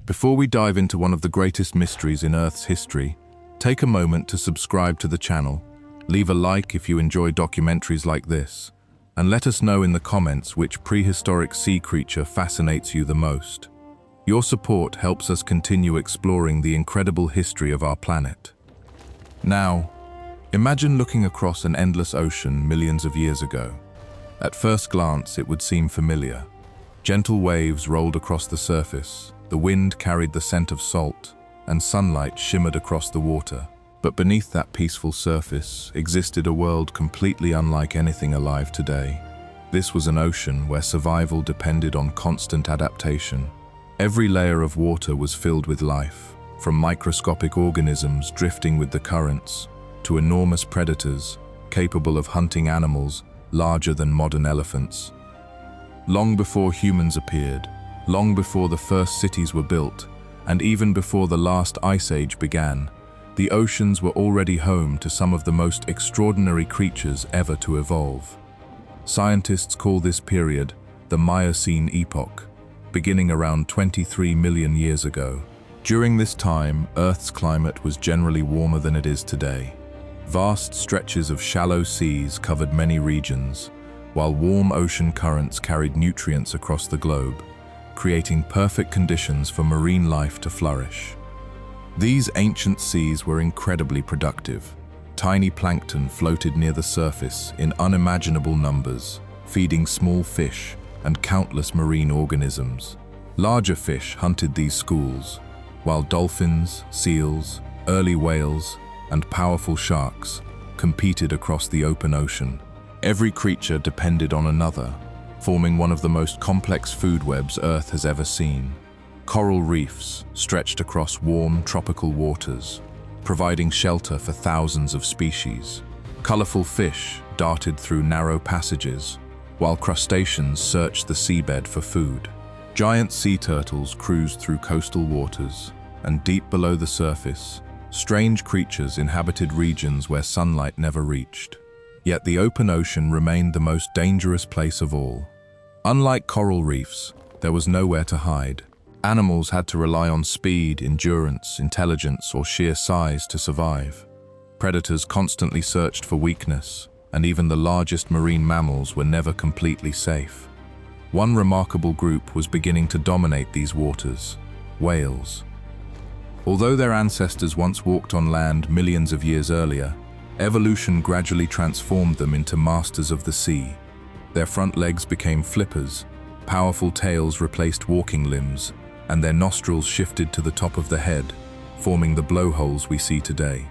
Before we dive into one of the greatest mysteries in Earth's history, take a moment to subscribe to the channel, leave a like if you enjoy documentaries like this, and let us know in the comments which prehistoric sea creature fascinates you the most. Your support helps us continue exploring the incredible history of our planet. Now, imagine looking across an endless ocean millions of years ago. At first glance, it would seem familiar. Gentle waves rolled across the surface, the wind carried the scent of salt, and sunlight shimmered across the water. But beneath that peaceful surface existed a world completely unlike anything alive today. This was an ocean where survival depended on constant adaptation. Every layer of water was filled with life, from microscopic organisms drifting with the currents to enormous predators capable of hunting animals larger than modern elephants. Long before humans appeared, long before the first cities were built, and even before the last ice age began, the oceans were already home to some of the most extraordinary creatures ever to evolve. Scientists call this period the Miocene epoch, beginning around 23 million years ago. During this time, Earth's climate was generally warmer than it is today. Vast stretches of shallow seas covered many regions, while warm ocean currents carried nutrients across the globe, creating perfect conditions for marine life to flourish. These ancient seas were incredibly productive. Tiny plankton floated near the surface in unimaginable numbers, feeding small fish and countless marine organisms. Larger fish hunted these schools, while dolphins, seals, early whales, and powerful sharks competed across the open ocean. Every creature depended on another, forming one of the most complex food webs Earth has ever seen. Coral reefs stretched across warm tropical waters, providing shelter for thousands of species. Colorful fish darted through narrow passages, while crustaceans searched the seabed for food. Giant sea turtles cruised through coastal waters, and deep below the surface, strange creatures inhabited regions where sunlight never reached. Yet the open ocean remained the most dangerous place of all. Unlike coral reefs, there was nowhere to hide. Animals had to rely on speed, endurance, intelligence, or sheer size to survive. Predators constantly searched for weakness, and even the largest marine mammals were never completely safe. One remarkable group was beginning to dominate these waters: whales. Although their ancestors once walked on land millions of years earlier, evolution gradually transformed them into masters of the sea. Their front legs became flippers, powerful tails replaced walking limbs, and their nostrils shifted to the top of the head, forming the blowholes we see today.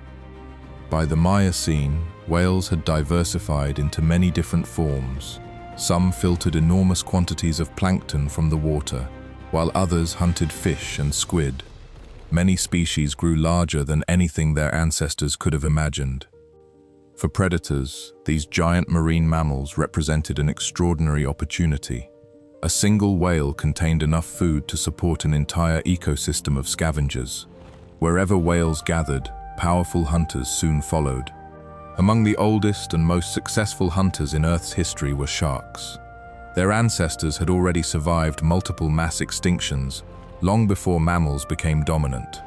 By the Miocene, whales had diversified into many different forms. Some filtered enormous quantities of plankton from the water, while others hunted fish and squid. Many species grew larger than anything their ancestors could have imagined. For predators, these giant marine mammals represented an extraordinary opportunity. A single whale contained enough food to support an entire ecosystem of scavengers. Wherever whales gathered, powerful hunters soon followed. Among the oldest and most successful hunters in Earth's history were sharks. Their ancestors had already survived multiple mass extinctions, long before mammals became dominant.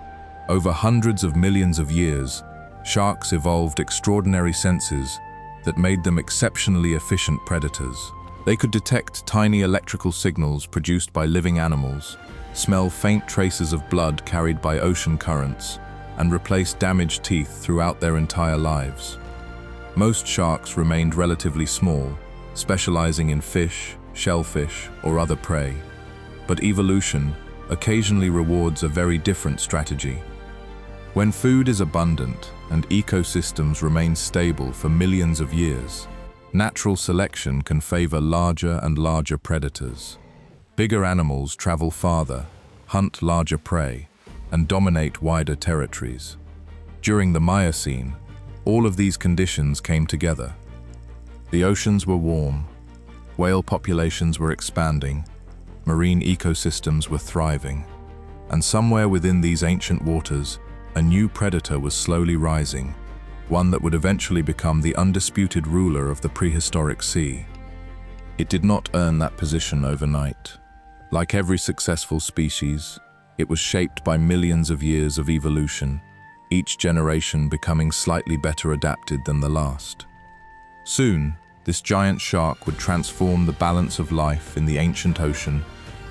Over hundreds of millions of years, sharks evolved extraordinary senses that made them exceptionally efficient predators. They could detect tiny electrical signals produced by living animals, smell faint traces of blood carried by ocean currents, and replace damaged teeth throughout their entire lives. Most sharks remained relatively small, specializing in fish, shellfish, or other prey. But evolution occasionally rewards a very different strategy. When food is abundant and ecosystems remain stable for millions of years, natural selection can favor larger and larger predators. Bigger animals travel farther, hunt larger prey, and dominate wider territories. During the Miocene, all of these conditions came together. The oceans were warm, whale populations were expanding, marine ecosystems were thriving, and somewhere within these ancient waters, a new predator was slowly rising, one that would eventually become the undisputed ruler of the prehistoric sea. It did not earn that position overnight. Like every successful species, It was shaped by millions of years of evolution, each generation becoming slightly better adapted than the last. Soon, this giant shark would transform the balance of life in the ancient ocean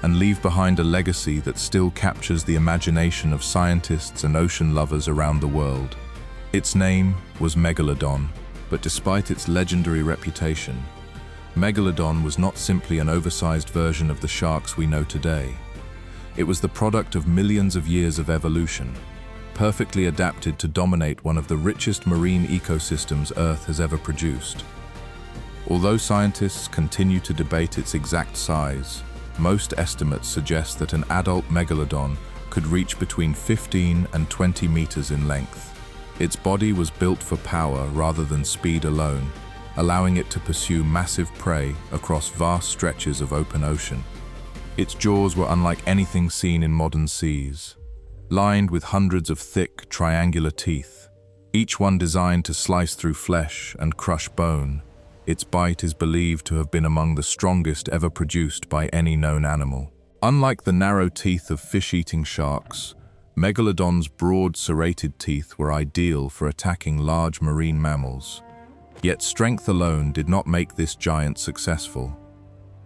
and leave behind a legacy that still captures the imagination of scientists and ocean lovers around the world. Its name was Megalodon, but despite its legendary reputation, Megalodon was not simply an oversized version of the sharks we know today. It was the product of millions of years of evolution, perfectly adapted to dominate one of the richest marine ecosystems Earth has ever produced. Although scientists continue to debate its exact size, most estimates suggest that an adult megalodon could reach between 15 and 20 meters in length. Its body was built for power rather than speed alone, allowing it to pursue massive prey across vast stretches of open ocean. Its jaws were unlike anything seen in modern seas, lined with hundreds of thick, triangular teeth, each one designed to slice through flesh and crush bone. Its bite is believed to have been among the strongest ever produced by any known animal. Unlike the narrow teeth of fish-eating sharks, Megalodon's broad, serrated teeth were ideal for attacking large marine mammals. Yet strength alone did not make this giant successful.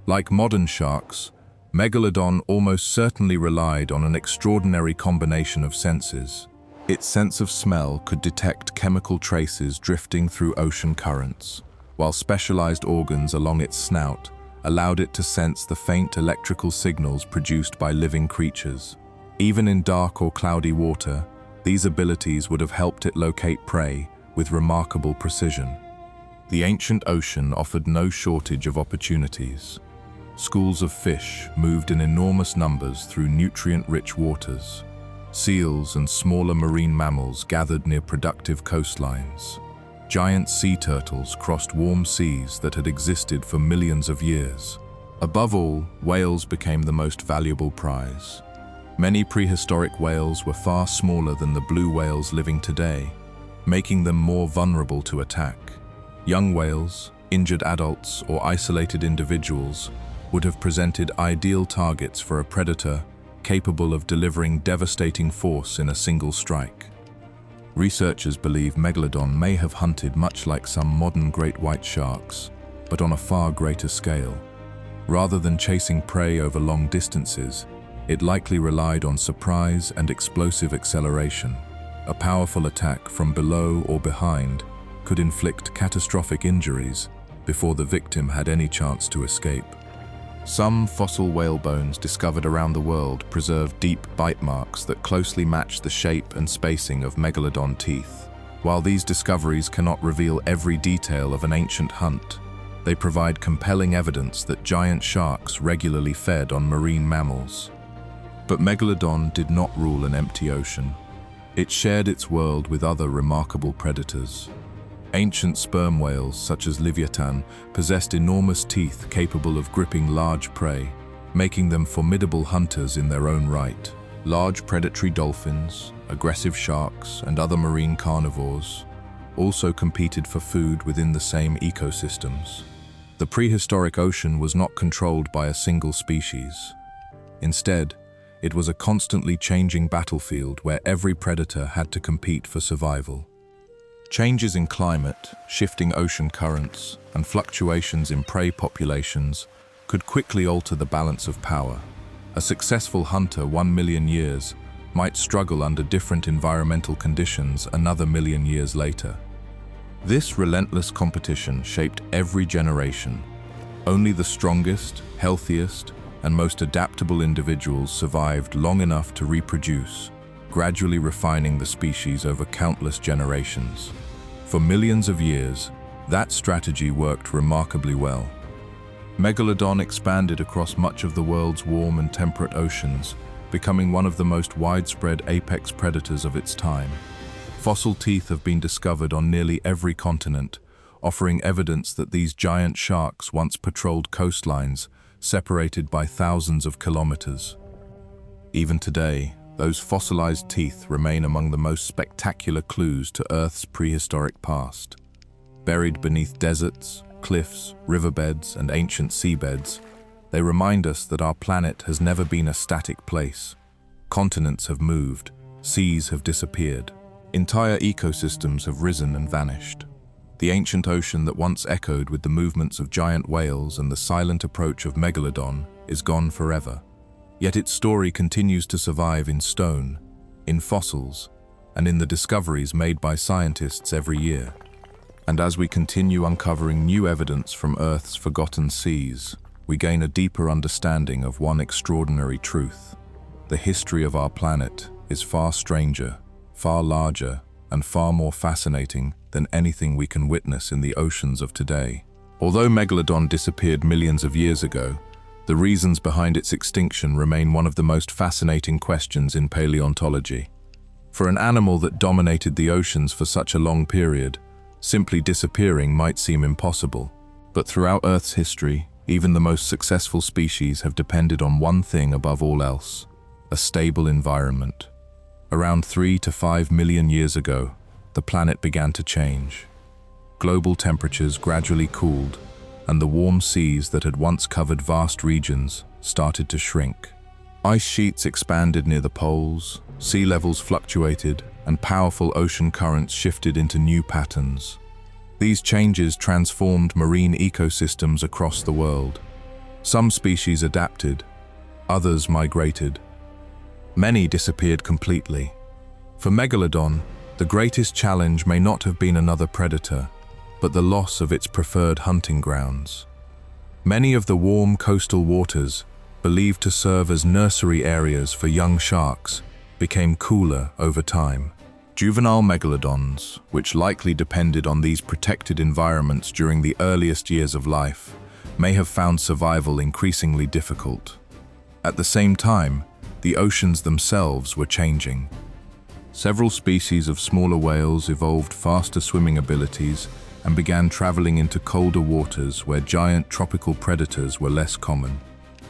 Like modern sharks, Megalodon almost certainly relied on an extraordinary combination of senses. Its sense of smell could detect chemical traces drifting through ocean currents, while specialized organs along its snout allowed it to sense the faint electrical signals produced by living creatures. Even in dark or cloudy water, these abilities would have helped it locate prey with remarkable precision. The ancient ocean offered no shortage of opportunities. Schools of fish moved in enormous numbers through nutrient-rich waters. Seals and smaller marine mammals gathered near productive coastlines. Giant sea turtles crossed warm seas that had existed for millions of years. Above all, whales became the most valuable prize. Many prehistoric whales were far smaller than the blue whales living today, making them more vulnerable to attack. Young whales, injured adults, or isolated individuals would have presented ideal targets for a predator capable of delivering devastating force in a single strike. Researchers believe Megalodon may have hunted much like some modern great white sharks, but on a far greater scale. Rather than chasing prey over long distances, it likely relied on surprise and explosive acceleration. A powerful attack from below or behind could inflict catastrophic injuries before the victim had any chance to escape. Some fossil whale bones discovered around the world preserve deep bite marks that closely match the shape and spacing of megalodon teeth. While these discoveries cannot reveal every detail of an ancient hunt, they provide compelling evidence that giant sharks regularly fed on marine mammals. But Megalodon did not rule an empty ocean. It shared its world with other remarkable predators. Ancient sperm whales, such as Leviathan, possessed enormous teeth capable of gripping large prey, making them formidable hunters in their own right. Large predatory dolphins, aggressive sharks, and other marine carnivores also competed for food within the same ecosystems. The prehistoric ocean was not controlled by a single species. Instead, it was a constantly changing battlefield where every predator had to compete for survival. Changes in climate, shifting ocean currents, and fluctuations in prey populations could quickly alter the balance of power. A successful hunter 1 million years might struggle under different environmental conditions another million years later. This relentless competition shaped every generation. Only the strongest, healthiest, and most adaptable individuals survived long enough to reproduce, gradually refining the species over countless generations. For millions of years, that strategy worked remarkably well. Megalodon expanded across much of the world's warm and temperate oceans, becoming one of the most widespread apex predators of its time. Fossil teeth have been discovered on nearly every continent, offering evidence that these giant sharks once patrolled coastlines separated by thousands of kilometers. Even today, those fossilized teeth remain among the most spectacular clues to Earth's prehistoric past. Buried beneath deserts, cliffs, riverbeds, and ancient seabeds, they remind us that our planet has never been a static place. Continents have moved, seas have disappeared. Entire ecosystems have risen and vanished. The ancient ocean that once echoed with the movements of giant whales and the silent approach of Megalodon is gone forever. Yet its story continues to survive in stone, in fossils, and in the discoveries made by scientists every year. And as we continue uncovering new evidence from Earth's forgotten seas, we gain a deeper understanding of one extraordinary truth. The history of our planet is far stranger, far larger, and far more fascinating than anything we can witness in the oceans of today. Although Megalodon disappeared millions of years ago, the reasons behind its extinction remain one of the most fascinating questions in paleontology. For an animal that dominated the oceans for such a long period, simply disappearing might seem impossible. But throughout Earth's history, even the most successful species have depended on one thing above all else: a stable environment. Around 3 to 5 million years ago, the planet began to change. Global temperatures gradually cooled, and the warm seas that had once covered vast regions started to shrink. Ice sheets expanded near the poles, sea levels fluctuated, and powerful ocean currents shifted into new patterns. These changes transformed marine ecosystems across the world. Some species adapted, others migrated. Many disappeared completely. For Megalodon, the greatest challenge may not have been another predator, but the loss of its preferred hunting grounds. Many of the warm coastal waters, believed to serve as nursery areas for young sharks, became cooler over time. Juvenile megalodons, which likely depended on these protected environments during the earliest years of life, may have found survival increasingly difficult. At the same time, the oceans themselves were changing. Several species of smaller whales evolved faster swimming abilities and began traveling into colder waters where giant tropical predators were less common.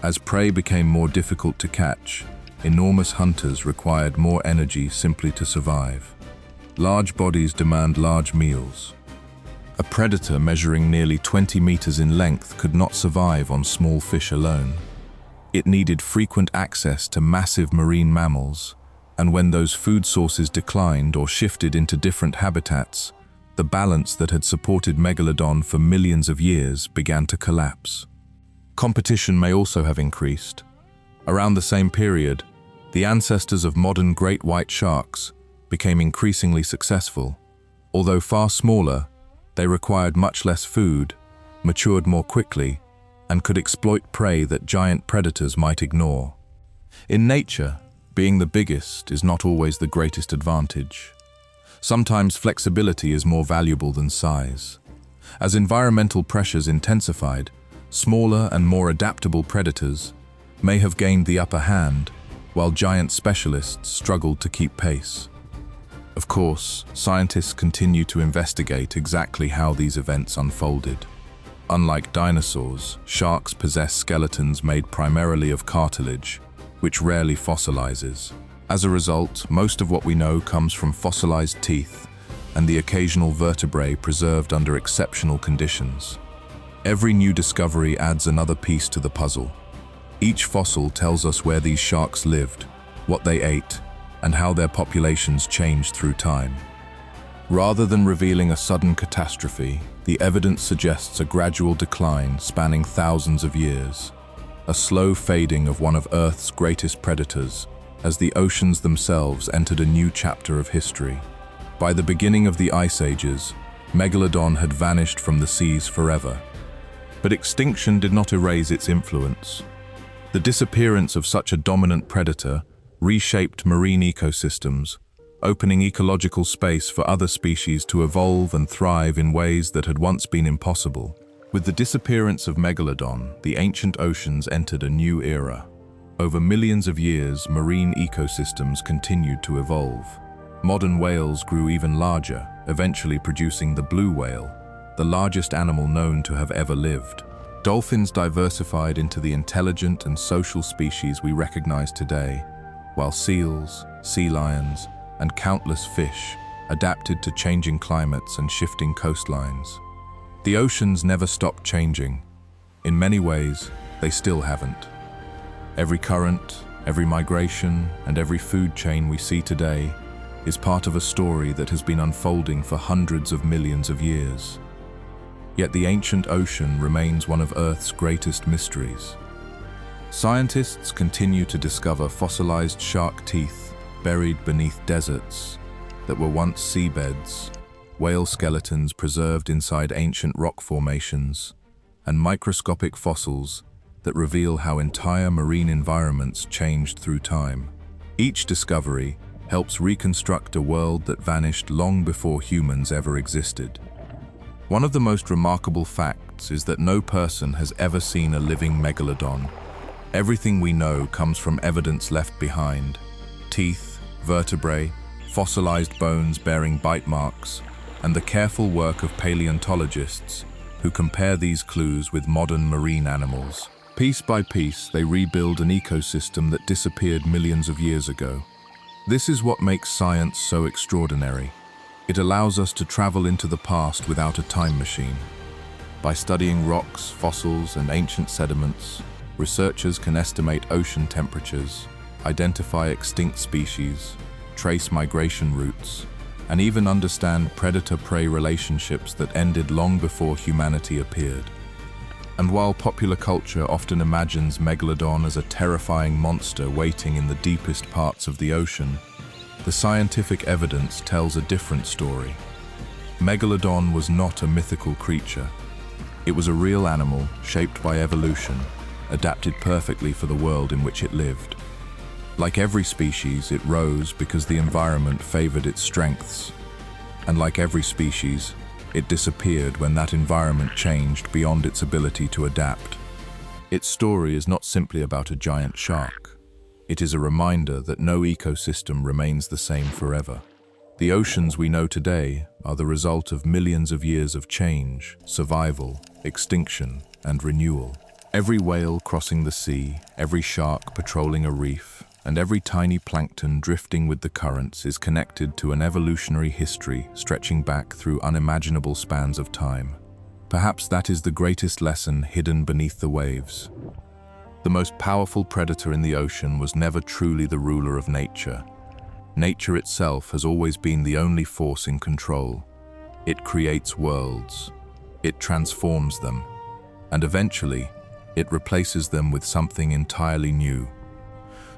As prey became more difficult to catch, enormous hunters required more energy simply to survive. Large bodies demand large meals. A predator measuring nearly 20 meters in length could not survive on small fish alone. It needed frequent access to massive marine mammals, and when those food sources declined or shifted into different habitats, the balance that had supported Megalodon for millions of years began to collapse. Competition may also have increased. Around the same period, the ancestors of modern great white sharks became increasingly successful. Although far smaller, they required much less food, matured more quickly, and could exploit prey that giant predators might ignore. In nature, being the biggest is not always the greatest advantage. Sometimes flexibility is more valuable than size. As environmental pressures intensified, smaller and more adaptable predators may have gained the upper hand, while giant specialists struggled to keep pace. Of course, scientists continue to investigate exactly how these events unfolded. Unlike dinosaurs, sharks possess skeletons made primarily of cartilage, which rarely fossilizes. As a result, most of what we know comes from fossilized teeth and the occasional vertebrae preserved under exceptional conditions. Every new discovery adds another piece to the puzzle. Each fossil tells us where these sharks lived, what they ate, and how their populations changed through time. Rather than revealing a sudden catastrophe, the evidence suggests a gradual decline spanning thousands of years, a slow fading of one of Earth's greatest predators, as the oceans themselves entered a new chapter of history. By the beginning of the Ice Ages, Megalodon had vanished from the seas forever. But extinction did not erase its influence. The disappearance of such a dominant predator reshaped marine ecosystems, opening ecological space for other species to evolve and thrive in ways that had once been impossible. With the disappearance of Megalodon, the ancient oceans entered a new era. Over millions of years, marine ecosystems continued to evolve. Modern whales grew even larger, eventually producing the blue whale, the largest animal known to have ever lived. Dolphins diversified into the intelligent and social species we recognize today, while seals, sea lions, and countless fish adapted to changing climates and shifting coastlines. The oceans never stopped changing. In many ways, they still haven't. Every current, Every migration and every food chain we see today is part of a story that has been unfolding for hundreds of millions of years. Yet the ancient ocean remains one of Earth's greatest mysteries. Scientists continue to discover fossilized shark teeth buried beneath deserts that were once seabeds, whale skeletons preserved inside ancient rock formations, and microscopic fossils that reveal how entire marine environments changed through time. Each discovery helps reconstruct a world that vanished long before humans ever existed. One of the most remarkable facts is that no person has ever seen a living megalodon. Everything we know comes from evidence left behind: teeth, vertebrae, fossilized bones bearing bite marks, and the careful work of paleontologists who compare these clues with modern marine animals. Piece by piece, they rebuild an ecosystem that disappeared millions of years ago. This is what makes science so extraordinary. It allows us to travel into the past without a time machine. By studying rocks, fossils, and ancient sediments, researchers can estimate ocean temperatures, identify extinct species, trace migration routes, and even understand predator-prey relationships that ended long before humanity appeared. And while popular culture often imagines Megalodon as a terrifying monster waiting in the deepest parts of the ocean, the scientific evidence tells a different story. Megalodon was not a mythical creature. It was a real animal shaped by evolution, adapted perfectly for the world in which it lived. Like every species, it rose because the environment favored its strengths. And like every species, it disappeared when that environment changed beyond its ability to adapt. Its story is not simply about a giant shark. It is a reminder that no ecosystem remains the same forever. The oceans we know today are the result of millions of years of change, survival, extinction, and renewal. Every whale crossing the sea, every shark patrolling a reef, and every tiny plankton drifting with the currents is connected to an evolutionary history stretching back through unimaginable spans of time. Perhaps that is the greatest lesson hidden beneath the waves. The most powerful predator in the ocean was never truly the ruler of nature. Nature itself has always been the only force in control. It creates worlds. It transforms them. And eventually, it replaces them with something entirely new.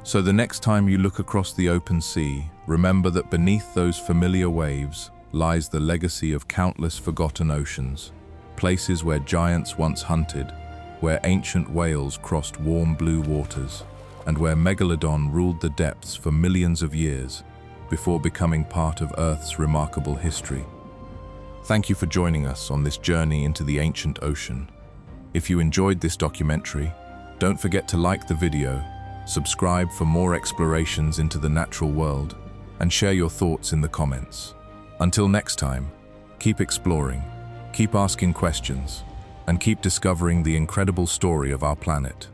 So the next time you look across the open sea, remember that beneath those familiar waves lies the legacy of countless forgotten oceans, places where giants once hunted, where ancient whales crossed warm blue waters, and where Megalodon ruled the depths for millions of years before becoming part of Earth's remarkable history. Thank you for joining us on this journey into the ancient ocean. If you enjoyed this documentary, don't forget to like the video, subscribe for more explorations into the natural world, and share your thoughts in the comments. Until next time, keep exploring, keep asking questions, and keep discovering the incredible story of our planet.